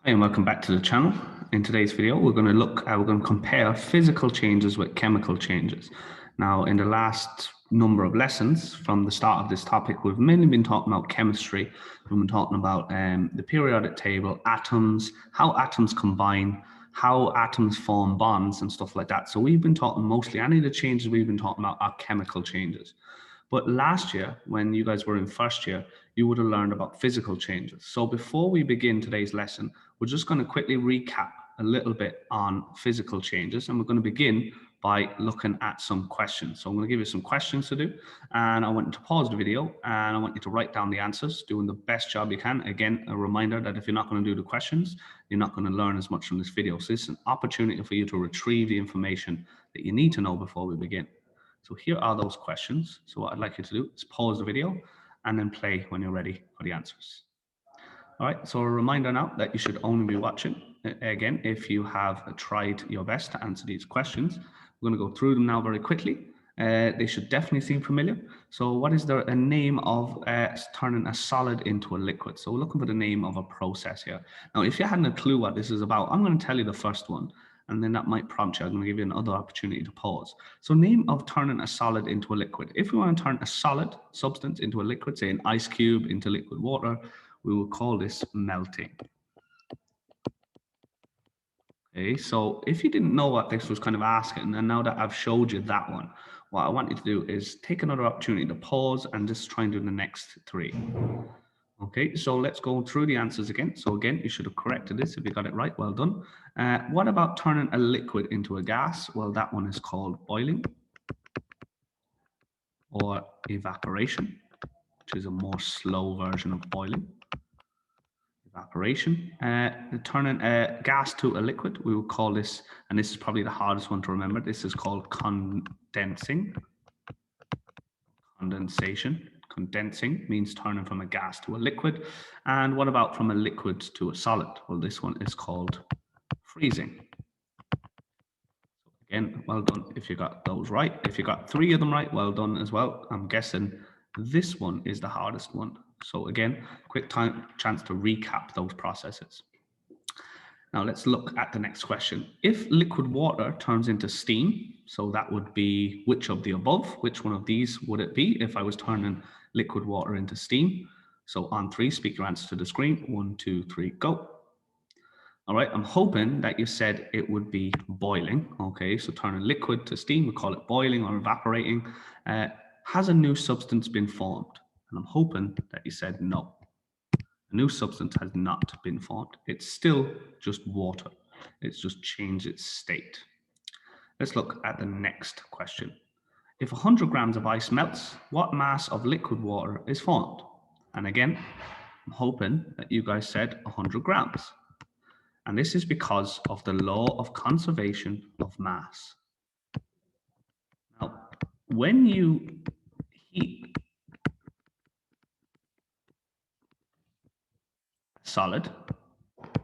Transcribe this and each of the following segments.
Hi and welcome back to the channel. In today's video, we're going to compare physical changes with chemical changes. Now, in the last number of lessons from the start of this topic, we've mainly been talking about chemistry. We've been talking about the periodic table, atoms, how atoms combine, how atoms form bonds and stuff like that. So we've been talking mostly, any of the changes we've been talking about are chemical changes. But last year, when you guys were in first year, you would have learned about physical changes. So before we begin today's lesson, we're just going to quickly recap a little bit on physical changes. And we're going to begin by looking at some questions. So I'm going to give you some questions to do. And I want you to pause the video and I want you to write down the answers, doing the best job you can. Again, a reminder that if you're not going to do the questions, you're not going to learn as much from this video. So this is an opportunity for you to retrieve the information that you need to know before we begin. So here are those questions. So what I'd like you to do is pause the video and then play when you're ready for the answers. All right, so a reminder now that you should only be watching, again, if you have tried your best to answer these questions. We're going to go through them now very quickly. They should definitely seem familiar. So what is a name of turning a solid into a liquid? So we're looking for the name of a process here. Now, if you hadn't a clue what this is about, I'm going to tell you the first one, and then that might prompt you. I'm going to give you another opportunity to pause. So name of turning a solid into a liquid. If we want to turn a solid substance into a liquid, say an ice cube into liquid water, we will call this melting. Okay, so if you didn't know what this was kind of asking, and now that I've showed you that one, what I want you to do is take another opportunity to pause and just try and do the next three. Okay, so let's go through the answers again. So again, you should have corrected this if you got it right. Well done. What about turning a liquid into a gas? Well, that one is called boiling or evaporation, which is a more slow version of boiling. Evaporation. Turning a gas to a liquid, we will call this, and this is probably the hardest one to remember, this is called condensing. Condensation. Condensing means turning from a gas to a liquid. And what about from a liquid to a solid? Well, this one is called freezing. Again, well done if you got those right. If you got three of them right, well done as well. I'm guessing this one is the hardest one. So again, quick chance to recap those processes. Now let's look at the next question. If liquid water turns into steam, so that would be which of the above, which one of these would it be if I was turning liquid water into steam? So on three, speak your answer to the screen. 1, 2, 3, go. All right, I'm hoping that you said it would be boiling. Okay, so turning liquid to steam, we call it boiling or evaporating. Has a new substance been formed? And I'm hoping that you said no. A new substance has not been formed. It's still just water. It's just changed its state. Let's look at the next question. If 100 grams of ice melts, what mass of liquid water is formed? And again, I'm hoping that you guys said 100 grams. And this is because of the law of conservation of mass. Now, when you heat a solid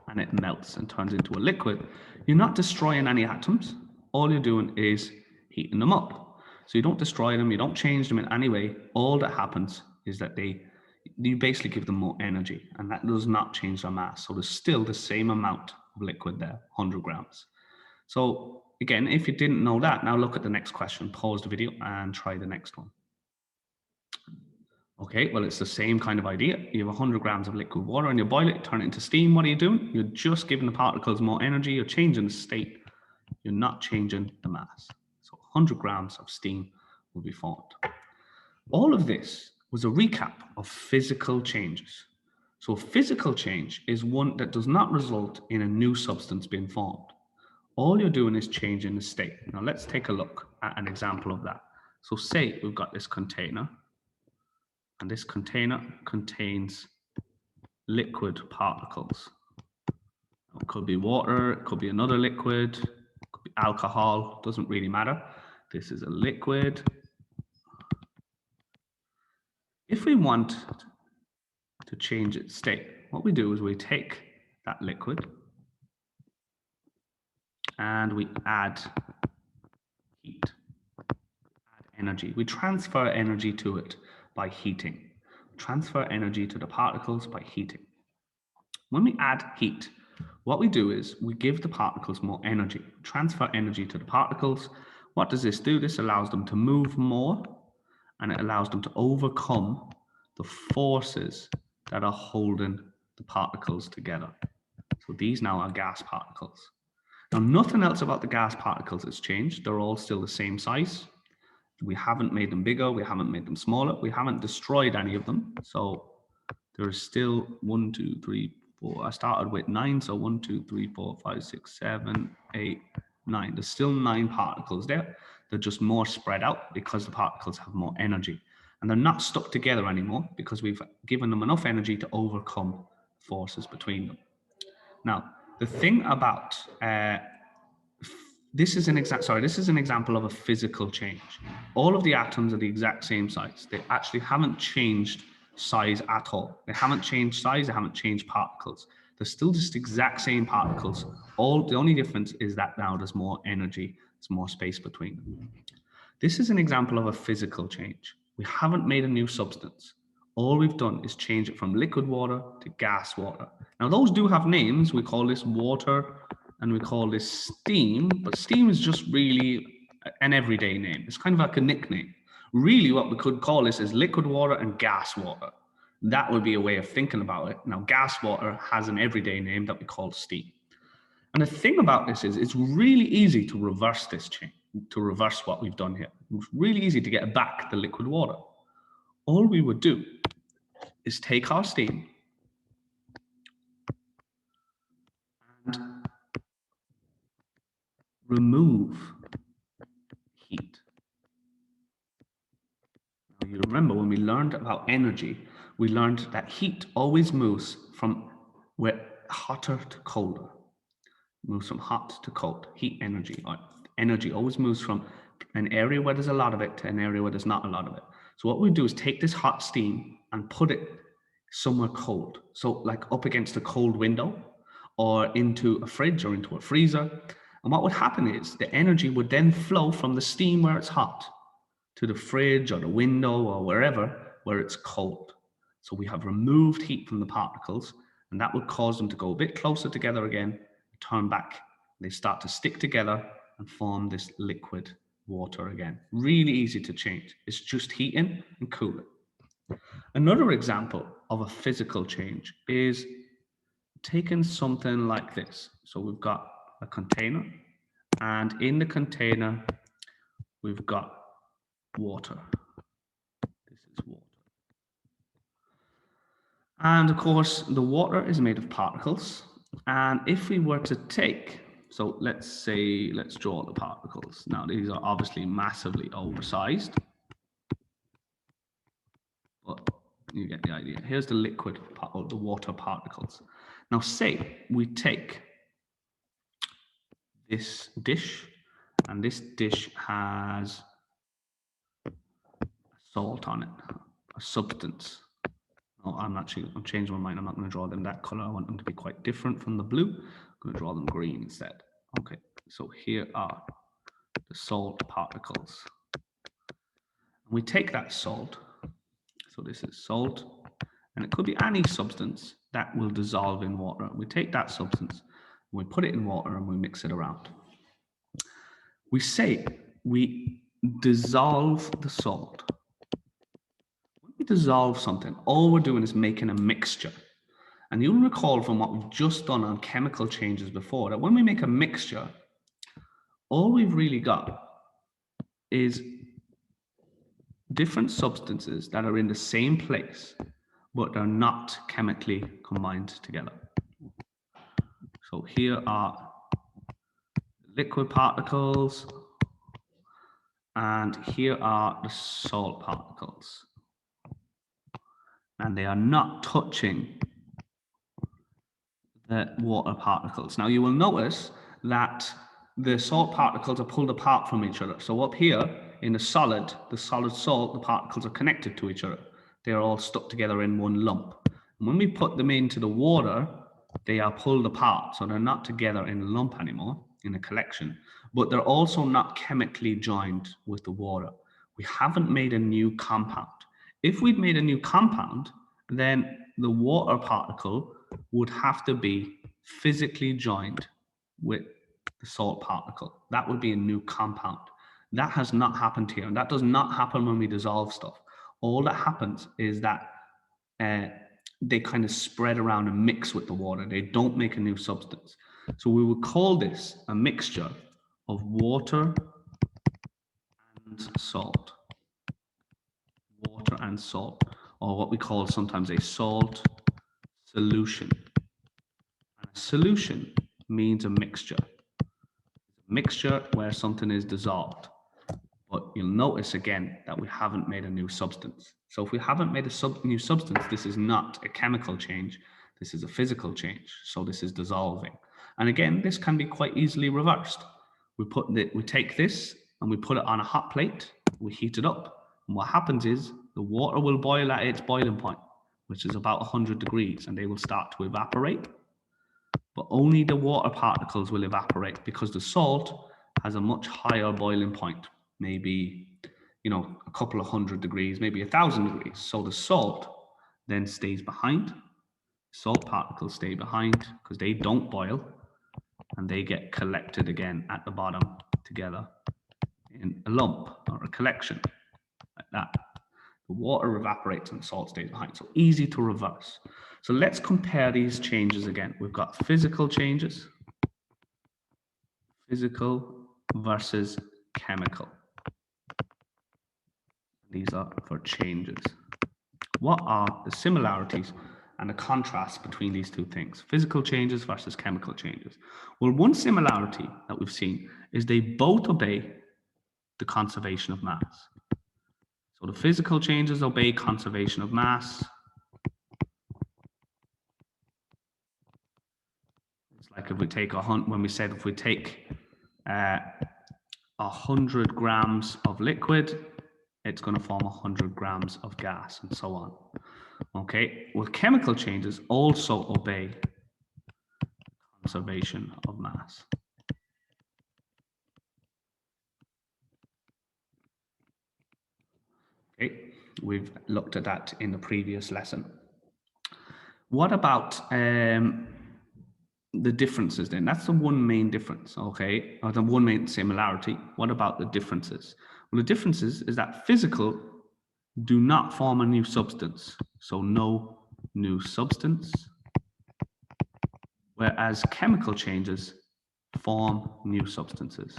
and it melts and turns into a liquid, you're not destroying any atoms. All you're doing is heating them up. So you don't destroy them, you don't change them in any way. All that happens is that you basically give them more energy, and that does not change their mass. So there's still the same amount of liquid there, 100 grams. So again, if you didn't know that, now look at the next question. Pause the video and try the next one. Okay, well, it's the same kind of idea. You have 100 grams of liquid water and you boil it, turn it into steam. What are you doing? You're just giving the particles more energy. You're changing the state. You're not changing the mass. So 100 grams of steam will be formed. All of this was a recap of physical changes. So a physical change is one that does not result in a new substance being formed. All you're doing is changing the state. Now let's take a look at an example of that. So say we've got this container, and this container contains liquid particles. It could be water, it could be another liquid, it could be alcohol, doesn't really matter. This is a liquid. If we want to change its state, what we do is we take that liquid and we add heat, add energy. We transfer energy to it by heating. Transfer energy to the particles by heating. When we add heat, What we do is we give the particles more energy, transfer energy to the particles. What does this do? This allows them to move more, and it allows them to overcome the forces that are holding the particles together. So these now are gas particles. Now, nothing else about the gas particles has changed. They're all still the same size. We haven't made them bigger. We haven't made them smaller. We haven't destroyed any of them. So there is still 1, 2, 3, 4. I started with 9. So 1, 2, 3, 4, 5, 6, 7, 8, 9. There's still 9 particles there. They're just more spread out because the particles have more energy. And they're not stuck together anymore because we've given them enough energy to overcome forces between them. Now, the thing about this is an example of a physical change. All of the atoms are the exact same size. They actually haven't changed size at all. They haven't changed size. They haven't changed particles. They're still just exact same particles. The only difference is that now there's more energy. There's more space between them. This is an example of a physical change. We haven't made a new substance. All we've done is change it from liquid water to gas water. Now, those do have names. We call this water and we call this steam, but steam is just really an everyday name. It's kind of like a nickname. Really, what we could call this is liquid water and gas water. That would be a way of thinking about it. Now, gas water has an everyday name that we call steam. And the thing about this is it's really easy to reverse this change, to reverse what we've done here. It's really easy to get back the liquid water. All we would do is take our steam and remove heat. Now, you remember when we learned about energy, we learned that heat always moves from hotter to colder. Moves from hot to cold. Heat energy, or energy always moves from an area where there's a lot of it to an area where there's not a lot of it. So what we do is take this hot steam and put it somewhere cold. So like up against a cold window or into a fridge or into a freezer. And what would happen is the energy would then flow from the steam where it's hot to the fridge or the window or wherever where it's cold. So we have removed heat from the particles, and that would cause them to go a bit closer together again, turn back. They start to stick together and form this liquid water again. Really easy to change. It's just heating and cooling. Another example of a physical change is taking something like this. So we've got a container, and in the container, we've got water. This is water. And of course, the water is made of particles. And if we were to take, so let's draw the particles. Now, these are obviously massively oversized, but you get the idea. Here's the liquid, or the water particles. Now, say we take this dish, and this dish has salt on it, a substance. Oh, I'm changing my mind. I'm not going to draw them that color. I want them to be quite different from the blue. I'm going to draw them green instead. Okay, so here are the salt particles. We take that salt, so this is salt, and it could be any substance that will dissolve in water. We take that substance, and we put it in water, and we mix it around. We say we dissolve the salt. When we dissolve something, all we're doing is making a mixture. And you'll recall from what we've just done on chemical changes before, that when we make a mixture, all we've really got is different substances that are in the same place, but they're not chemically combined together. So here are liquid particles, and here are the salt particles. And they are not touching the water particles. Now you will notice that the salt particles are pulled apart from each other. So up here in the solid salt, the particles are connected to each other. They are all stuck together in one lump. And when we put them into the water, they are pulled apart. So they're not together in a lump anymore, in a collection, but they're also not chemically joined with the water. We haven't made a new compound. If we'd made a new compound, then the water particle would have to be physically joined with the salt particle. That would be a new compound. That has not happened here, and that does not happen when we dissolve stuff. All that happens is that they kind of spread around and mix with the water. They don't make a new substance. So we would call this a mixture of water and salt. Water and salt, or what we call sometimes a salt solution. And a solution means a mixture. Mixture where something is dissolved. But you'll notice again that we haven't made a new substance. So if we haven't made a new substance, this is not a chemical change. This is a physical change. So this is dissolving. And again, this can be quite easily reversed. We take this and we put it on a hot plate. We heat it up. And what happens is the water will boil at its boiling point, which is about 100 degrees, and they will start to evaporate. But only the water particles will evaporate because the salt has a much higher boiling point, maybe, a couple of 100 degrees, maybe 1,000 degrees. So the salt then stays behind. Salt particles stay behind because they don't boil, and they get collected again at the bottom together in a lump or a collection like that. The water evaporates and the salt stays behind. So easy to reverse. So let's compare these changes again. We've got physical changes, physical versus chemical. These are for changes. What are the similarities and the contrast between these two things? Physical changes versus chemical changes. Well, one similarity that we've seen is they both obey the conservation of mass. So the physical changes obey conservation of mass. It's like if we take when we said if we take 100 grams of liquid, it's going to form 100 grams of gas, and so on. Okay, well, chemical changes also obey conservation of mass. Okay, we've looked at that in the previous lesson. What about the differences then? That's the one main difference, okay, or the one main similarity. What about the differences? Well, the differences is that physical do not form a new substance, so no new substance, whereas chemical changes form new substances.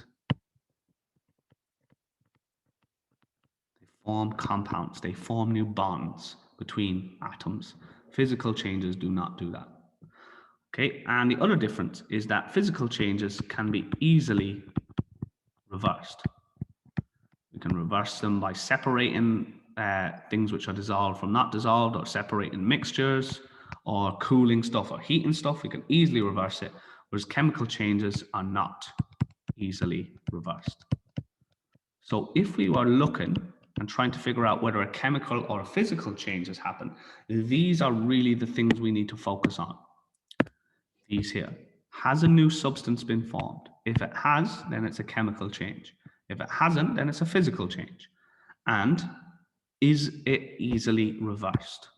They form compounds, they form new bonds between atoms. Physical changes do not do that. Okay, and the other difference is that physical changes can be easily reversed. We can reverse them by separating things which are dissolved from not dissolved, or separating mixtures, or cooling stuff or heating stuff. We can easily reverse it, whereas chemical changes are not easily reversed. So if we are looking and trying to figure out whether a chemical or a physical change has happened, these are really the things we need to focus on. These here. Has a new substance been formed? If it has, then it's a chemical change. If it hasn't, then it's a physical change. And is it easily reversed?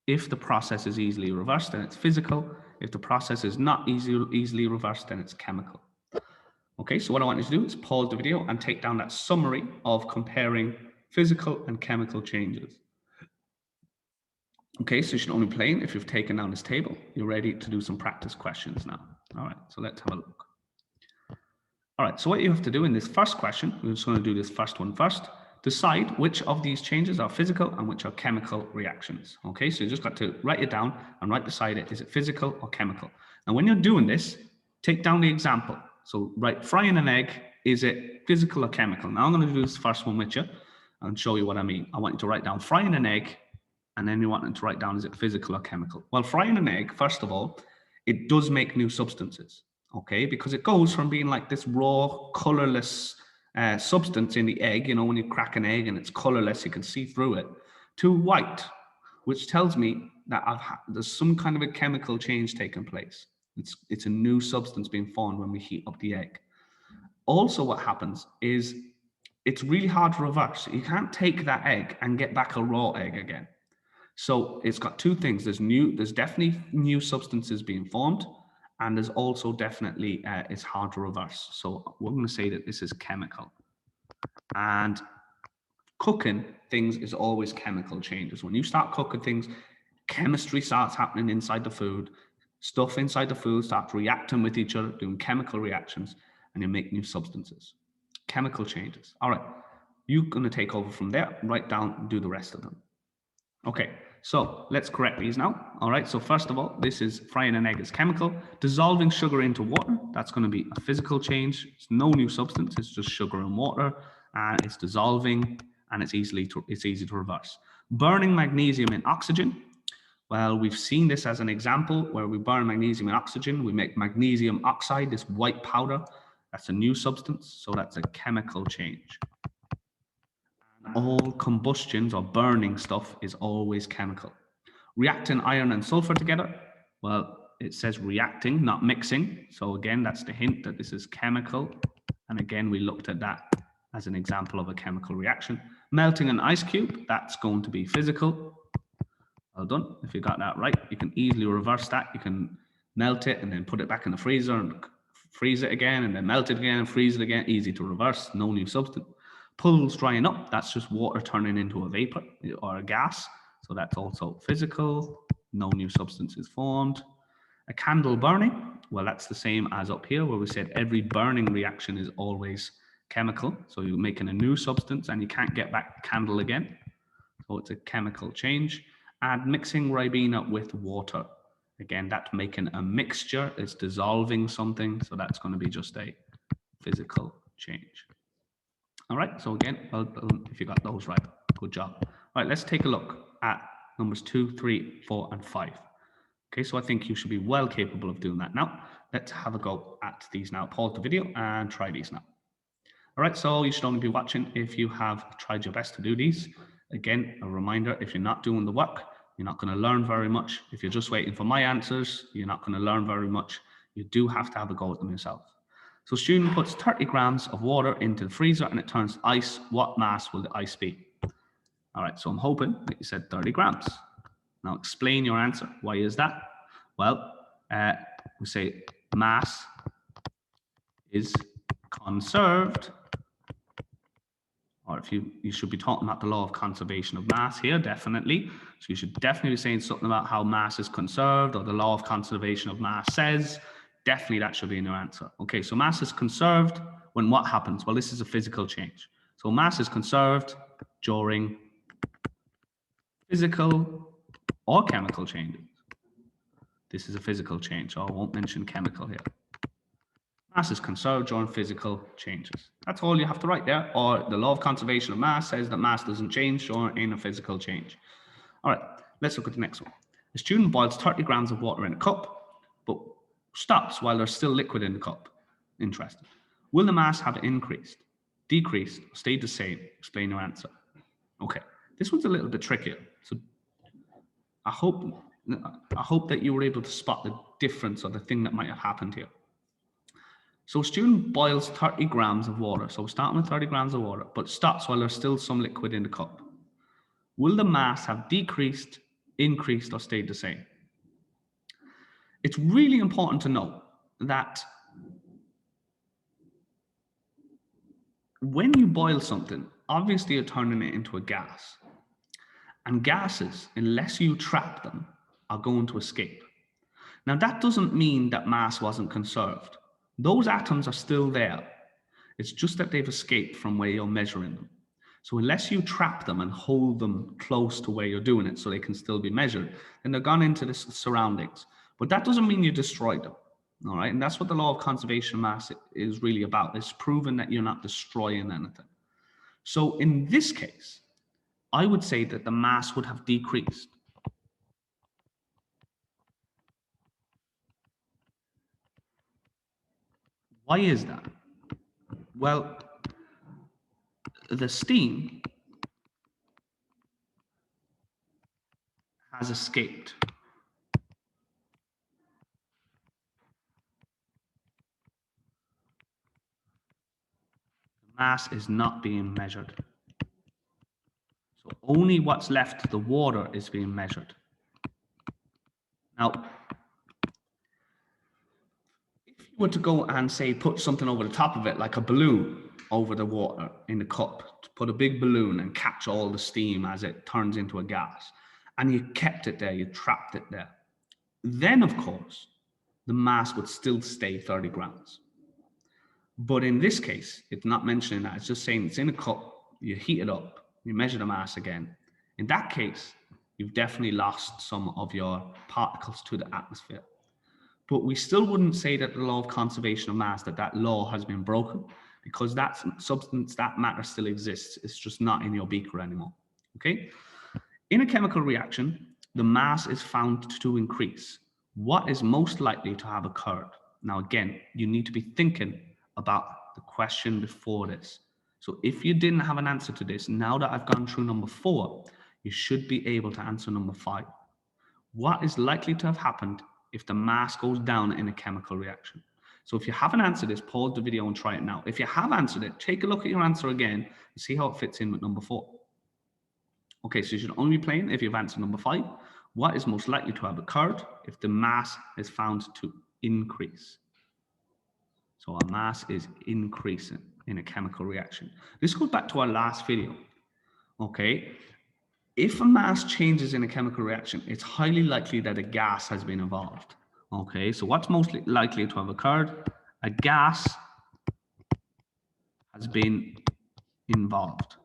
If the process is easily reversed, then it's physical. If the process is not easily reversed, then it's chemical. Okay, so what I want you to do is pause the video and take down that summary of comparing physical and chemical changes. Okay, so you should only be playing if you've taken down this table. You're ready to do some practice questions now. All right, so let's have a look. All right, so what you have to do in this first question, we're just going to do this first one first. Decide which of these changes are physical and which are chemical reactions. Okay, so you just got to write it down and right beside it, is it physical or chemical? And when you're doing this, take down the example. So write frying an egg, is it physical or chemical? Now I'm going to do this first one with you and show you what I mean. I want you to write down frying an egg, and then you want them to write down, is it physical or chemical? Well, frying an egg, first of all, it does make new substances, okay? Because it goes from being like this raw, colorless substance in the egg, when you crack an egg and it's colorless, you can see through it, to white, which tells me that there's some kind of a chemical change taking place. It's a new substance being formed when we heat up the egg. Also, what happens is it's really hard to reverse. You can't take that egg and get back a raw egg again. So it's got two things. There's definitely new substances being formed, And there's also definitely, it's hard to reverse. So we're going to say that this is chemical. And cooking things is always chemical changes. When you start cooking things, chemistry starts happening inside the food. Stuff inside the food starts reacting with each other, doing chemical reactions, and you make new substances. Chemical changes. All right, you're going to take over from there, write down and do the rest of them. Okay, so let's correct these now. All right, so first of all, this is frying an egg is chemical. Dissolving sugar into water, that's going to be a physical change. It's no new substance, it's just sugar and water, and it's dissolving, and it's easy to reverse. Burning magnesium in oxygen. Well, we've seen this as an example where we burn magnesium and oxygen. We make magnesium oxide, this white powder. That's a new substance, so that's a chemical change. All combustions or burning stuff is always chemical. Reacting iron and sulfur together, well, it says reacting, not mixing. So again, that's the hint that this is chemical. And again, we looked at that as an example of a chemical reaction. Melting an ice cube, that's going to be physical. Well done. If you got that right, you can easily reverse that. You can melt it and then put it back in the freezer and freeze it again and then melt it again and freeze it again. Easy to reverse, no new substance. Pools drying up, that's just water turning into a vapor or a gas. So that's also physical, no new substance is formed. A candle burning, well, that's the same as up here where we said every burning reaction is always chemical. So you're making a new substance and you can't get back candle again. So it's a chemical change. And mixing Ribena with water. Again, that's making a mixture, it's dissolving something. So that's going to be just a physical change. All right, so again, well, if you got those right, good job. All right, let's take a look at numbers 2, 3, 4, and 5. Okay, so I think you should be well capable of doing that now. Let's have a go at these now. Pause the video and try these now. All right, so you should only be watching if you have tried your best to do these. Again, a reminder, if you're not doing the work, you're not going to learn very much. If you're just waiting for my answers, you're not going to learn very much. You do have to have a go at them yourself. So student puts 30 grams of water into the freezer and it turns ice. What mass will the ice be? All right, so I'm hoping that you said 30 grams. Now explain your answer. Why is that? Well, we say mass is conserved, or if you should be talking about the law of conservation of mass here, definitely. So you should definitely be saying something about how mass is conserved, or the law of conservation of mass says. Definitely that should be in your answer. Okay, so mass is conserved when what happens? Well, this is a physical change. So mass is conserved during physical or chemical changes. This is a physical change, so I won't mention chemical here. Mass is conserved during physical changes. That's all you have to write there. Or the law of conservation of mass says that mass doesn't change during a physical change. All right, let's look at the next one. A student boils 30 grams of water in a cup, but stops while there's still liquid in the cup. Interesting. Will the mass have increased, decreased, or stayed the same? Explain your answer. Okay, this one's a little bit trickier. So I hope that you were able to spot the difference or the thing that might have happened here. So a student boils 30 grams of water. So we're starting with 30 grams of water, but stops while there's still some liquid in the cup. Will the mass have decreased, increased, or stayed the same? It's really important to note that when you boil something, obviously you're turning it into a gas. And gases, unless you trap them, are going to escape. Now that doesn't mean that mass wasn't conserved. Those atoms are still there. It's just that they've escaped from where you're measuring them. So unless you trap them and hold them close to where you're doing it so they can still be measured, then they're gone into the surroundings. But that doesn't mean you destroyed them. All right, and that's what the law of conservation of mass is really about. It's proving that you're not destroying anything. So in this case, I would say that the mass would have decreased. Why is that? Well, the steam has escaped. The mass is not being measured. So only what's left, the water, is being measured. Now, you were to go and say, put something over the top of it, like a balloon over the water in the cup, to put a big balloon and catch all the steam as it turns into a gas, and you kept it there, you trapped it there, then of course, the mass would still stay 30 grams. But in this case, it's not mentioning that. It's just saying it's in a cup, you heat it up, you measure the mass again. In that case, you've definitely lost some of your particles to the atmosphere. But we still wouldn't say that the law of conservation of mass, that law has been broken, because that substance, that matter still exists. It's just not in your beaker anymore, okay? In a chemical reaction, the mass is found to increase. What is most likely to have occurred? Now, again, you need to be thinking about the question before this. So if you didn't have an answer to this, now that I've gone through number 4, you should be able to answer number 5. What is likely to have happened if the mass goes down in a chemical reaction? So if you haven't answered this, pause the video and try it now. If you have answered it, take a look at your answer again and see how it fits in with number 4. Okay, so you should only be playing if you've answered number 5. What is most likely to have occurred if the mass is found to increase? So our mass is increasing in a chemical reaction. This goes back to our last video. Okay, if a mass changes in a chemical reaction, it's highly likely that a gas has been involved. Okay, so what's most likely to have occurred? A gas has been involved.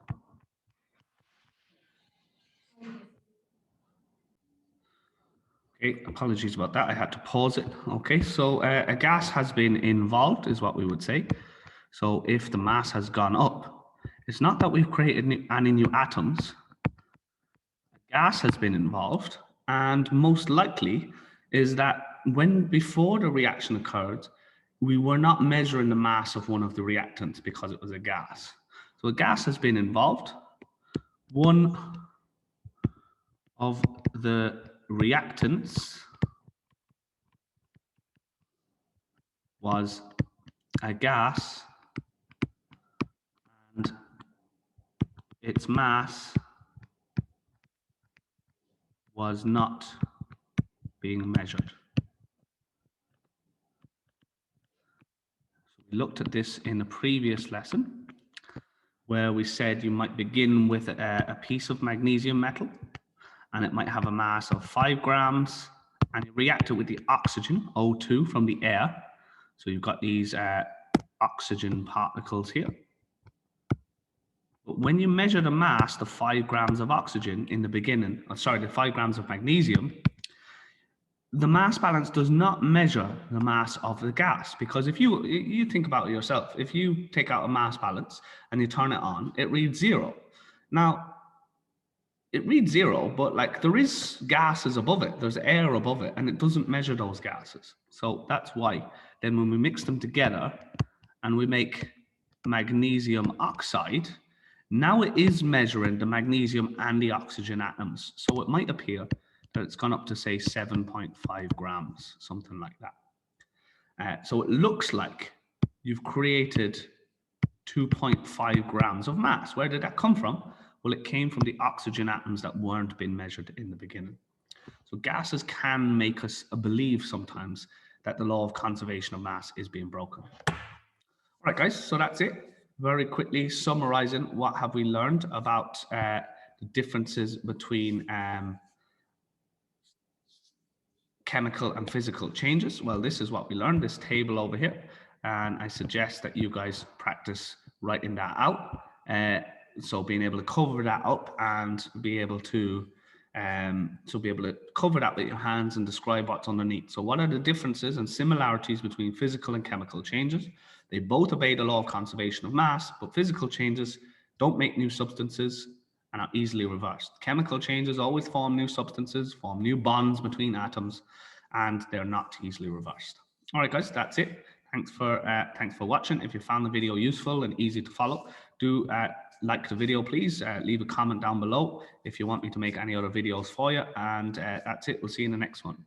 Okay, apologies about that. I had to pause it. Okay, so a gas has been involved is what we would say. So if the mass has gone up, it's not that we've created any new atoms. A gas has been involved, and most likely is that before the reaction occurred, we were not measuring the mass of one of the reactants because it was a gas. So a gas has been involved. One of the reactants was a gas, and its mass was not being measured. So we looked at this in the previous lesson, where we said you might begin with a piece of magnesium metal, and it might have a mass of 5 grams, and you react it with the oxygen, O2, from the air. So you've got these oxygen particles here. But when you measure the mass, the 5 grams of oxygen in the beginning, the 5 grams of magnesium, the mass balance does not measure the mass of the gas, because if you think about it yourself, if you take out a mass balance and you turn it on, it reads 0. Now, it reads 0, but like there is gases above it, there's air above it, and it doesn't measure those gases. So that's why then when we mix them together and we make magnesium oxide, now it is measuring the magnesium and the oxygen atoms. So it might appear that it's gone up to say 7.5 grams, something like that. So it looks like you've created 2.5 grams of mass. Where did that come from? Well, it came from the oxygen atoms that weren't being measured in the beginning. So gases can make us believe sometimes that the law of conservation of mass is being broken. All right, guys, so that's it. Very quickly summarizing, what have we learned about the differences between chemical and physical changes? Well, this is what we learned, this table over here. And I suggest that you guys practice writing that out. So being able to cover that up and be able to cover that with your hands and describe what's underneath. So what are the differences and similarities between physical and chemical changes? They both obey the law of conservation of mass, but physical changes don't make new substances and are easily reversed. Chemical changes always form new substances, form new bonds between atoms, and they're not easily reversed. All right, guys, that's it. Thanks for watching. If you found the video useful and easy to follow, do like the video, please. Leave a comment down below if you want me to make any other videos for you. And that's it. We'll see you in the next one.